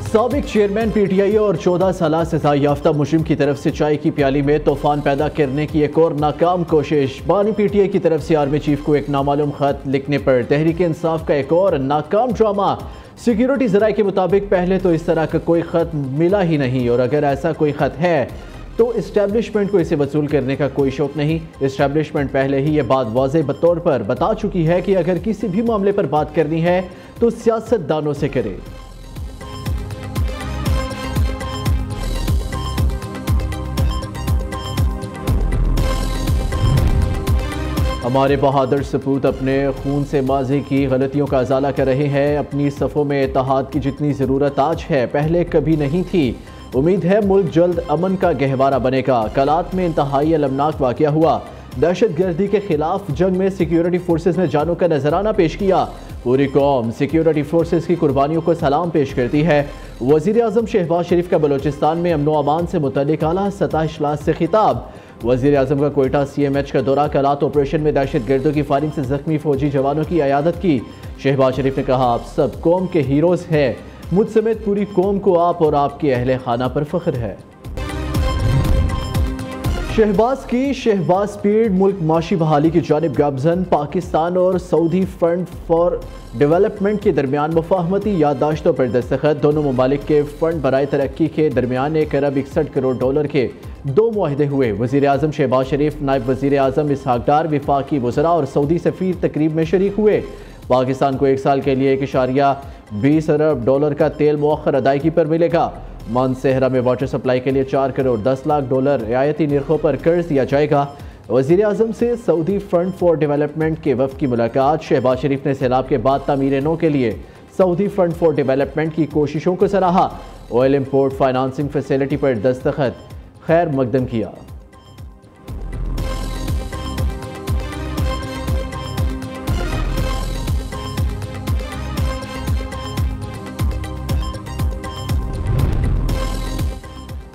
साबिक chairman PTI और 14 साल सजा याफ्ता मुजरिम की तरफ से चाय की प्याली में तूफान पैदा करने की एक और नाकाम कोशिश। बानी पीटीआई की तरफ से आर्मी चीफ को एक नामालूम खत लिखने पर तहरीक इंसाफ का एक और नाकाम ड्रामा। सिक्योरिटी जराये के मुताबिक पहले तो इस तरह का कोई खत मिला ही नहीं, और अगर ऐसा कोई खत है तो इस्टेब्लिशमेंट को इसे वसूल करने का कोई शौक नहीं। इस्टेब्लिशमेंट पहले ही ये बात वाज़ेह बतौर पर बता चुकी है कि अगर किसी भी मामले पर बात करनी है तो सियासतदानों से करे। हमारे बहादुर सपूत अपने खून से माजी की गलतियों का अजाला कर रहे हैं। अपनी सफ़ों में इत्तेहाद की जितनी ज़रूरत आज है पहले कभी नहीं थी। उम्मीद है मुल्क जल्द अमन का गहवारा बनेगा। कलात में इंतहाई अलमनाक वाक़या हुआ। दहशत गर्दी के खिलाफ जंग में सिक्योरिटी फोर्सेज ने जानों का नजराना पेश किया। पूरी कौम सिक्योरिटी फोर्सेज की कुर्बानियों को सलाम पेश करती है। वज़ीर आज़म शहबाज शरीफ का बलोचिस्तान में अमन व अमान से मुतल्लिक आला सतह इजलास से खिताब। वज़ीर आज़म का कोयटा CMH का दौरा। कलात ऑपरेशन में दहशत गर्दों की फायरिंग से जख्मी फौजी जवानों की अयादत की। शहबाज शरीफ ने कहा, आप सब कौम के हीरोज़ हैं। मुझ समेत पूरी कौम को आप और आपके अहले खाना पर फख्र है। शहबाज की शहबाज स्पीड मुल्क माशी बहाली की जानिब गामजन। पाकिस्तान और सऊदी फंड फॉर डेवलपमेंट के दरमियान मुफाहमती याददाश्तों पर दस्तखत। दोनों ममालिक के फंड बराए तरक्की के दरमियान $1 अरब 61 करोड़ के 2 मुआहदे हुए। वज़ीर आज़म शहबाज शरीफ, नायब वज़ीर आज़म इसहाक डार, वफाकी वज़रा और सऊदी सफ़ीर तकरीब में शरीक हुए। पाकिस्तान को 1 साल के लिए $1.20 अरब का तेल मौखर अदायगी पर मिलेगा। मानसेहरा में वाटर सप्लाई के लिए $4 करोड़ 10 लाख रियायती निर्खों पर कर्ज दिया जाएगा। वज़ीर आज़म से सऊदी फंड फॉर डेवलपमेंट के वफ़द की मुलाकात। शहबाज शरीफ ने सैलाब के बाद तामीर नौ के लिए सऊदी फंड फॉर डेवलपमेंट की कोशिशों को सराहा। ऑयल इम्पोर्ट फाइनेंसिंग फैसिलिटी पर दस्तखत खैर मकदम किया।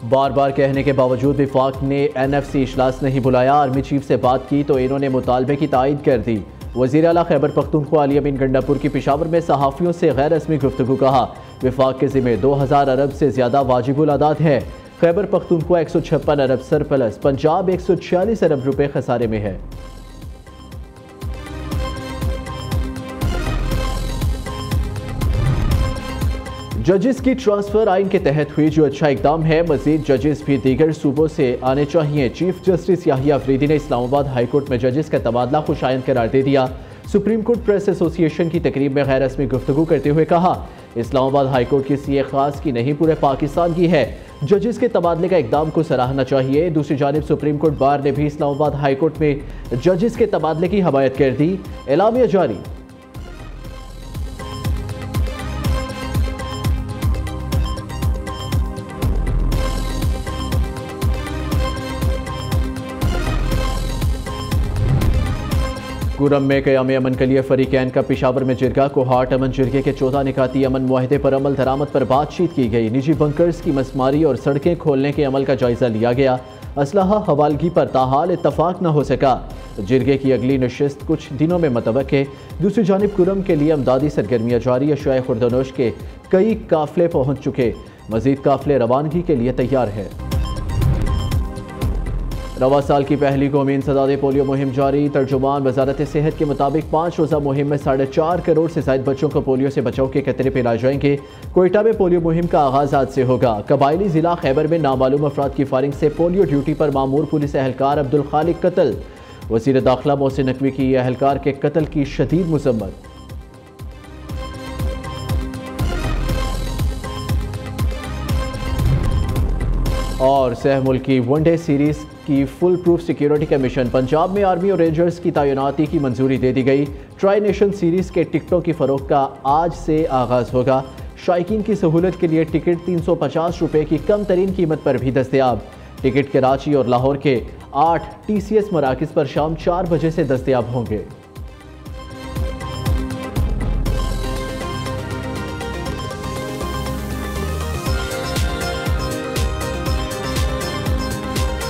बार बार कहने के बावजूद विफाक ने NFC इजलास नहीं बुलाया। आर्मी चीफ से बात की तो इन्होंने मुतालबे की तायद कर दी। वज़ीर आला खैबर पख्तूनख्वा अली अमीन गंडापुर की पेशावर में सहाफ़ियों से गैर रस्मी गुफ्तगू। कहा, विफाक के ज़िम्मे 2000 अरब से ज़्यादा वाजिबुल अदाद है। खैबर पख्तूनख्वा 156 अरब सरप्लस, पंजाब 146 अरब रुपए खसारे में है। जजेस की ट्रांसफर आइन के तहत हुई, जो अच्छा इकदाम है। मजीद जजेस भी दीगर सूबों से आने चाहिए। चीफ जस्टिस याहिया अफरीदी ने इस्लामाबाद हाई कोर्ट में जजेस का तबादला खुशाइन करार दे दिया। सुप्रीम कोर्ट प्रेस एसोसिएशन की तकरीब में गैर रस्मी गुफ्तगू करते हुए कहा, इस्लामाबाद हाई कोर्ट किसी एक खास की नहीं, पूरे पाकिस्तान की है। जजेस के तबादले का इकदाम को सराहना चाहिए। दूसरी जानिब सुप्रीम कोर्ट बार ने भी इस्लामाबाद हाई कोर्ट में जजेस के तबादले की हमायत कर दी। एलामिया जारी। कुरम में क़याम अमन के लिए फरीकैन का पेशावर में जिरगा। कोहाट अमन जिरगे के 14 निकाती अमन मुआहदे पर अमल दरामद पर बातचीत की गई। निजी बंकर्स की मसमारी और सड़कें खोलने के अमल का जायजा लिया गया। असलहा हवालगी पर ताहाल इत्तफाक न हो सका। जिरगे की अगली नशिस्त कुछ दिनों में मतवक्के। दूसरी जानिब कुरम के लिए अमदादी सरगर्मियाँ जारी। अशयाए खुर्दनोश के कई काफिले पहुँच चुके। मजीद काफिले रवानगी के लिए तैयार है। रवा साल की पहली कौमी इंसदाद पोलियो मुहिम जारी। तर्जुमान वजारत सेहत के मुताबिक 5 रोज़ा मुहिम में 4.5 करोड़ से ज़ायद बच्चों को पोलियो से बचाव के कतरे पिलाए जाएंगे। कोयटा में पोलियो मुहिम का आगाज़ आज से होगा। कबायली ज़िला खैबर में नामालूम अफराद की फायरिंग से पोलियो ड्यूटी पर मामूर पुलिस एहलकार अब्दुल खालिक कत्ल। वज़ीर दाखिला मोहसिन नकवी की एहलकार के कत्ल की शदीद मज़म्मत। और सह मुल्की वनडे सीरीज की फुल प्रूफ सिक्योरिटी का मिशन। पंजाब में आर्मी और रेंजर्स की तैनाती की मंजूरी दे दी गई। ट्राई नेशन सीरीज के टिकटों की फरोख्त का आज से आगाज होगा। शायकीन की सहूलत के लिए टिकट 350 रुपये की कम तरीन कीमत पर भी दस्तयाब। टिकट कराची और लाहौर के 8 TCS मराकज़ पर शाम 4 बजे से दस्तयाब होंगे।